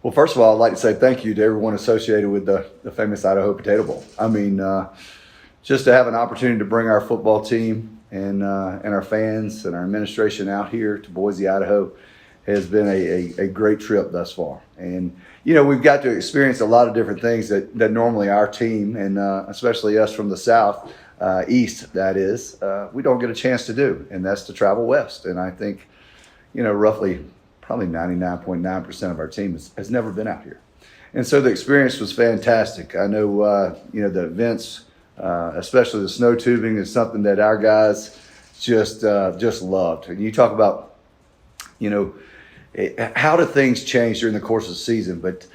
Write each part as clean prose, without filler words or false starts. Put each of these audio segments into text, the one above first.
Well, first of all, I'd like to say thank you to everyone associated with the famous Idaho Potato Bowl. I mean, just to have an opportunity to bring our football team and our fans and our administration out here to Boise, Idaho has been a great trip thus far. And, we've got to experience a lot of different things that normally our team, and especially us from the South, East, that is, we don't get a chance to do, and that's to travel west. And I think, roughly probably 99.9% of our team has never been out here. And so the experience was fantastic. I know, the events, especially the snow tubing, is something that our guys just loved. And you talk about, how do things change during the course of the season? But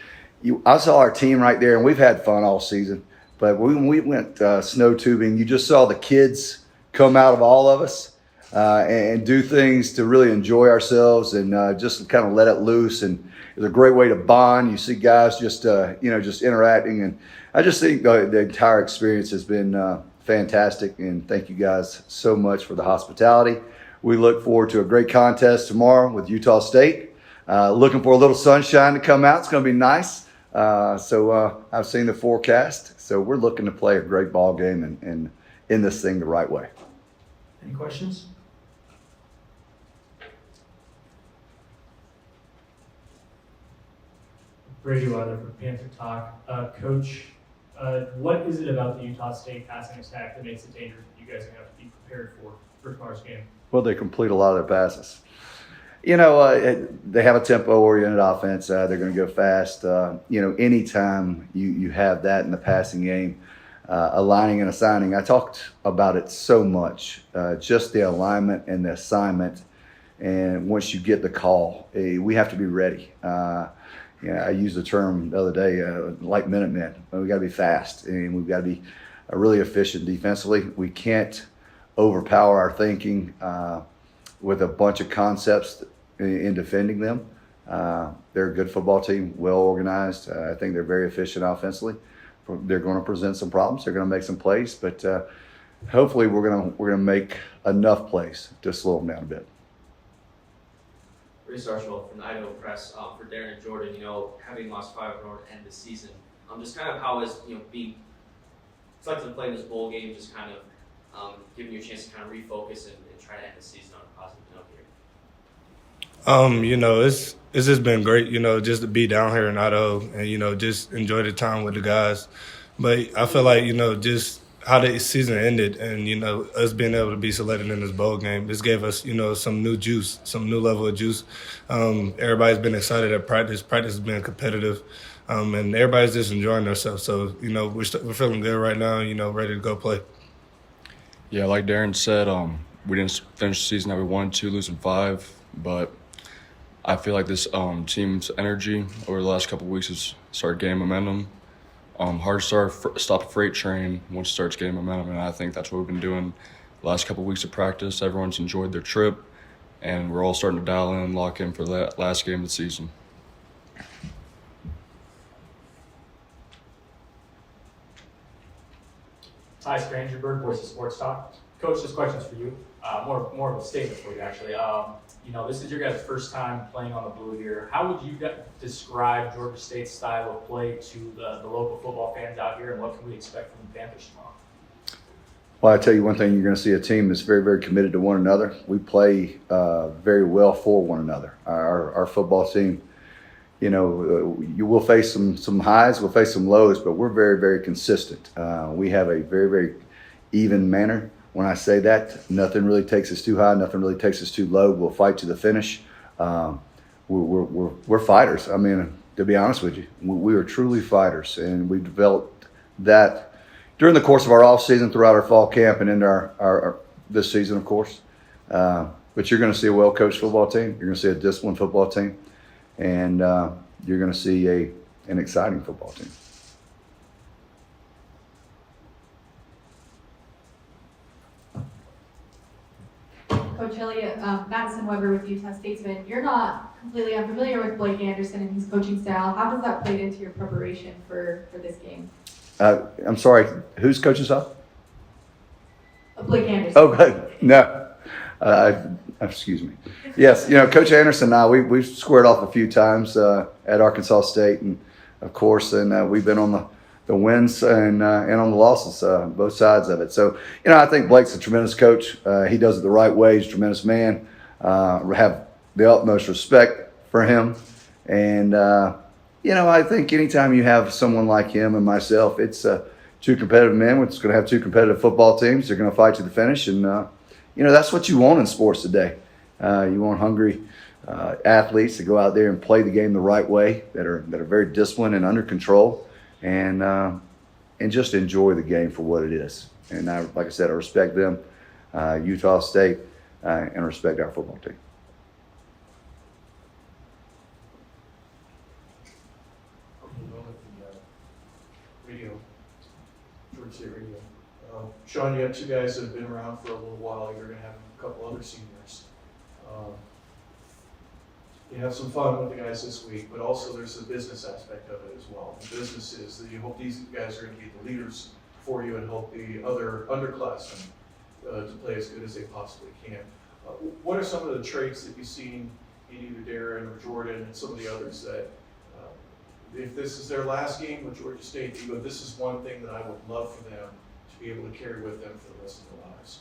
I saw our team right there, and we've had fun all season. But when we went snow tubing, you just saw the kids come out of all of us and do things to really enjoy ourselves and just kind of let it loose. And it's a great way to bond. You see guys just interacting. And I just think the entire experience has been fantastic. And thank you guys so much for the hospitality. We look forward to a great contest tomorrow with Utah State. Looking for a little sunshine to come out. It's going to be nice. So I've seen the forecast. So we're looking to play a great ball game and end this thing the right way. Any questions? Brady Weather for Panther Talk. Coach, what is it about the Utah State passing attack that makes it dangerous that you guys are going to have to be prepared for tomorrow's game? Well, they complete a lot of their passes. They have a tempo-oriented offense. They're going to go fast. Anytime you have that in the passing game, aligning and assigning, I talked about it so much, just the alignment and the assignment. And once you get the call, we have to be ready. I used the term the other day, like Minutemen. We got to be fast, and we've got to be really efficient defensively. We can't overpower our thinking with a bunch of concepts in defending them. They're a good football team, well organized. I think they're very efficient offensively. They're going to present some problems. They're going to make some plays, but hopefully we're going to make enough plays to slow them down a bit. Reese Archibald from the Idaho Press. For Darren and Jordan, having lost 5 in order to end the season, just kind of how is being selected to play in this bowl game, just kind of giving you a chance to kind of refocus and try to end the season on a positive note here. It's just been great, just to be down here in Idaho and, just enjoy the time with the guys. But I feel like, just how the season ended and, us being able to be selected in this bowl game, this gave us, some new juice, some new level of juice. Everybody's been excited at practice. Practice has been competitive. And everybody's just enjoying themselves. So, we're feeling good right now, ready to go play. Yeah, like Darren said, we didn't finish the season that we wanted to, losing 5, but I feel like this team's energy over the last couple of weeks has started gaining momentum. Hard to stop a freight train once it starts gaining momentum, and I think that's what we've been doing the last couple of weeks of practice. Everyone's enjoyed their trip, and we're all starting to dial in and lock in for that last game of the season. Ty Strangerberg, Boise Sports Talk. Coach, this question's for you. More of a statement for you, actually. This is your guys' first time playing on the blue here. How would you describe Georgia State's style of play to the local football fans out here, and what can we expect from the Panthers tomorrow? Well, I tell you one thing, you're going to see a team that's very, very committed to one another. We play very well for one another. Our football team, you will face some highs, we'll face some lows, but we're very, very consistent. We have a very, very even manner. When I say that, nothing really takes us too high, nothing really takes us too low. We'll fight to the finish. We're fighters. I mean, to be honest with you, we are truly fighters, and we've developed that during the course of our off season, throughout our fall camp, and into our this season, of course. But you're going to see a well-coached football team. You're going to see a disciplined football team, and you're going to see an exciting football team. Coach Elliott, Madison Weber with Utah Statesman. You're not completely unfamiliar with Blake Anderson and his coaching style. How does that play into your preparation for this game? I'm sorry, who's coaching style? Blake Anderson. Oh, good. No. Excuse me. Yes, Coach Anderson and I, we've squared off a few times at Arkansas State, and of course, and we've been on the wins and on the losses, both sides of it. So, I think Blake's a tremendous coach. He does it the right way. He's a tremendous man. Have the utmost respect for him. And, I think anytime you have someone like him and myself, it's two competitive men. It's going to have two competitive football teams. They're going to fight to the finish. And, that's what you want in sports today. You want hungry athletes to go out there and play the game the right way, that are very disciplined and under control, and just enjoy the game for what it is. And like I said, I respect them, Utah State, and respect our football team. Radio, Georgia State Radio. Sean, you have two guys that have been around for a little while. You're going to have a couple other seniors. You have some fun with the guys this week, but also there's the business aspect of it as well. The business is that you hope these guys are going to be the leaders for you and help the other underclassmen to play as good as they possibly can. What are some of the traits that you've seen in either Darren or Jordan and some of the others that if this is their last game with Georgia State, you go, this is one thing that I would love for them to be able to carry with them for the rest of their lives?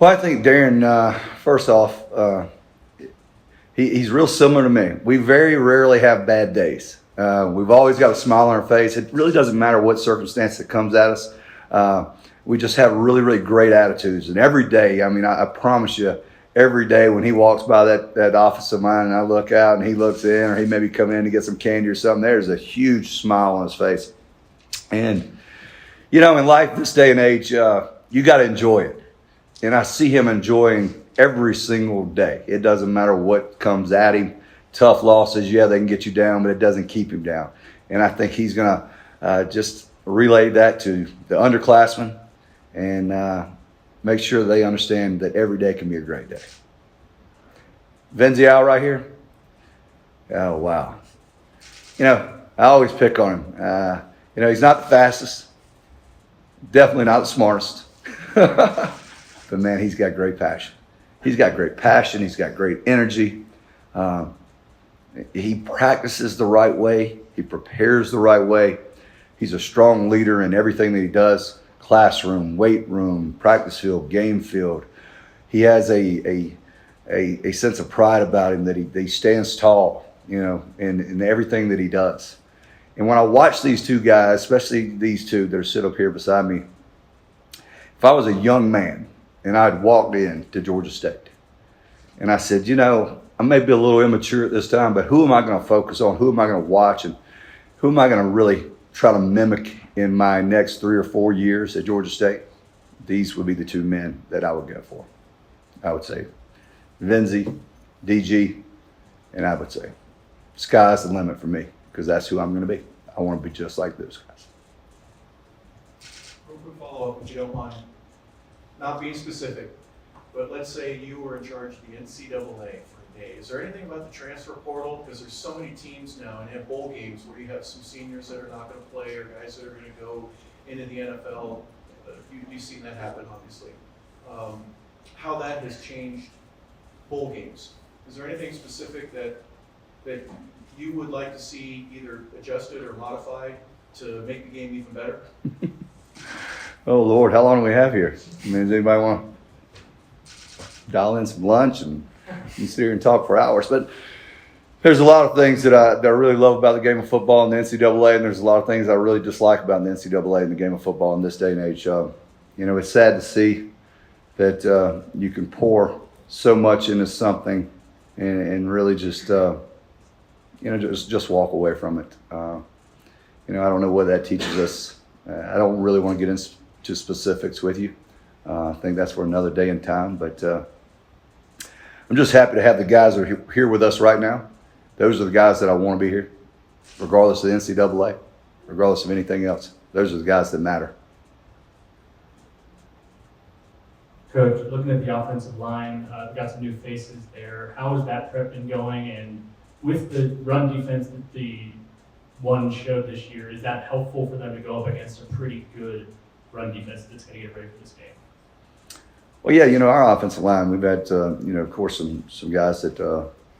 Well, I think Darren, first off, he's real similar to me. We very rarely have bad days. We've always got a smile on our face. It really doesn't matter what circumstance that comes at us. We just have really, really great attitudes. And every day, I promise you, every day when he walks by that office of mine and I look out and he looks in, or he maybe come in to get some candy or something, there's a huge smile on his face. And, in life this day and age, you got to enjoy it. And I see him enjoying every single day. It doesn't matter what comes at him. Tough losses, yeah, they can get you down, but it doesn't keep him down. And I think he's going to just relay that to the underclassmen and make sure they understand that every day can be a great day. Vinzi out right here. Oh, wow. I always pick on him. He's not the fastest. Definitely not the smartest. But, man, he's got great passion. He's got great passion. He's got great energy. He practices the right way. He prepares the right way. He's a strong leader in everything that he does. Classroom, weight room, practice field, game field. He has a sense of pride about him that he stands tall, in everything that he does. And when I watch these two guys, especially these two that are sitting up here beside me, if I was a young man and I'd walked in to Georgia State and I said, I may be a little immature at this time, but who am I going to focus on? Who am I going to watch? And who am I going to really try to mimic in my next 3 or 4 years at Georgia State? These would be the two men that I would go for. I would say Vinzi, DG, and I would say sky's the limit for me, because that's who I'm going to be. I want to be just like those guys. Real quick follow-up, if you don't mind. Not being specific, but let's say you were in charge of the NCAA for a day. Is there anything about the transfer portal? Because there's so many teams now and have bowl games where you have some seniors that are not going to play or guys that are going to go into the NFL. You've seen that happen, obviously. How that has changed bowl games. Is there anything specific that you would like to see either adjusted or modified to make the game even better? Oh, Lord, how long do we have here? Does anybody want to dial in some lunch and sit here and talk for hours? But there's a lot of things that I really love about the game of football in the NCAA, and there's a lot of things I really dislike about the NCAA and the game of football in this day and age. It's sad to see that you can pour so much into something and really just walk away from it. I don't know what that teaches us. I don't really want to get into specifics with you. I think that's for another day and time. But I'm just happy to have the guys that are here with us right now. Those are the guys that I want to be here, regardless of the NCAA, regardless of anything else. Those are the guys that matter. Coach, looking at the offensive line, we've got some new faces there. How has that prep been going? And with the run defense that the one showed this year, is that helpful for them to go up against a pretty good run defense that's going to get ready for this game? Well, yeah, our offensive line, we've had, of course, some guys that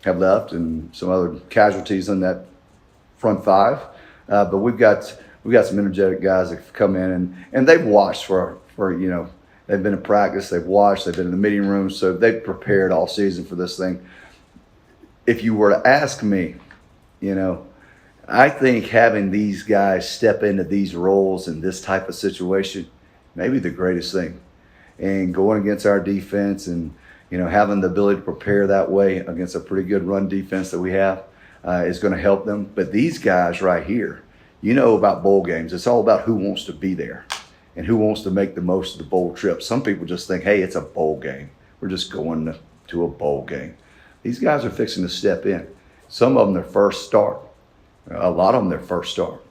have left and some other casualties in that front five. But we've got some energetic guys that have come in and they've watched for they've been in practice, they've watched, they've been in the meeting room, so they've prepared all season for this thing. If you were to ask me, I think having these guys step into these roles in this type of situation may be the greatest thing. And going against our defense and, having the ability to prepare that way against a pretty good run defense that we have is going to help them. But these guys right here, about bowl games. It's all about who wants to be there and who wants to make the most of the bowl trip. Some people just think, hey, it's a bowl game. We're just going to a bowl game. These guys are fixing to step in. Some of them their first start. A lot of them their first start.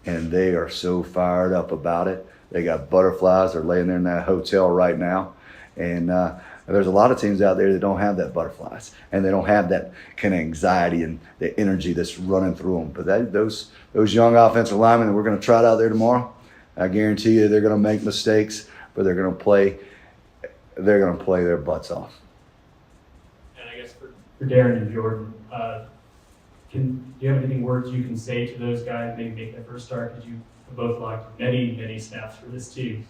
And they are so fired up about it. They got butterflies. They're laying there in that hotel right now. And there's a lot of teams out there that don't have that butterflies. And they don't have that kind of anxiety and the energy that's running through them. But those young offensive linemen that we're going to trot out there tomorrow, I guarantee you they're going to make mistakes, but they're going to play their butts off. And I guess for Darren and Jordan, do you have any words you can say to those guys, maybe make their first start, because you both logged many snaps for this team?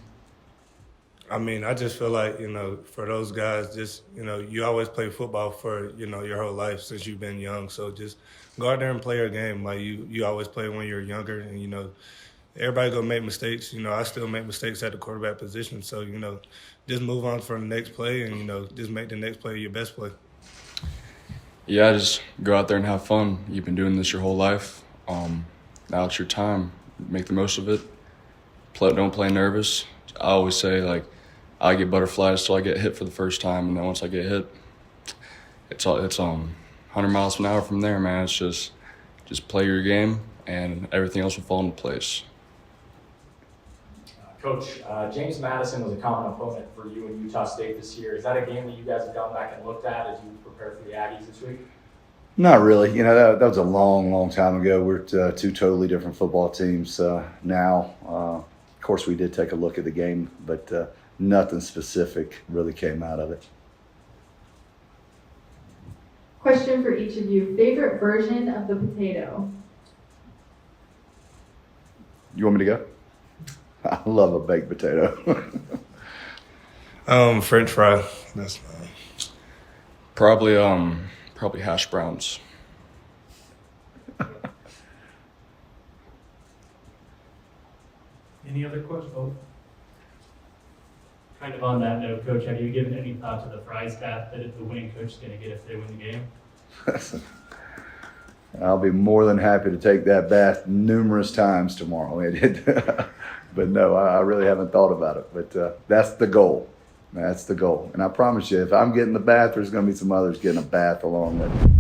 I mean, I just feel like, for those guys, just, you always play football for, your whole life since you've been young. So just go out there and play your game. Like you always play when you're younger. And, everybody going to make mistakes. I still make mistakes at the quarterback position. So, just move on for the next play and, just make the next play your best play. Yeah, just go out there and have fun. You've been doing this your whole life. Now it's your time. Make the most of it. Don't play nervous. I always say, I get butterflies till I get hit for the first time, and then once I get hit, it's 100 miles an hour from there, man. It's just play your game, and everything else will fall into place. Coach, James Madison was a common opponent for you in Utah State this year. Is that a game that you guys have gone back and looked at as you prepare for the Aggies this week? Not really. That was a long time ago. We're two totally different football teams now. Of course, we did take a look at the game, but nothing specific really came out of it. Question for each of you. Favorite version of the potato? You want me to go? I love a baked potato. French fry. That's Probably hash browns. Any other questions? Oh. Kind of on that note, Coach, have you given any thought to the prize path that the winning coach is going to get if they win the game? I'll be more than happy to take that bath numerous times tomorrow. But no, I really haven't thought about it. But that's the goal. That's the goal. And I promise you, if I'm getting the bath, there's going to be some others getting a bath along with it.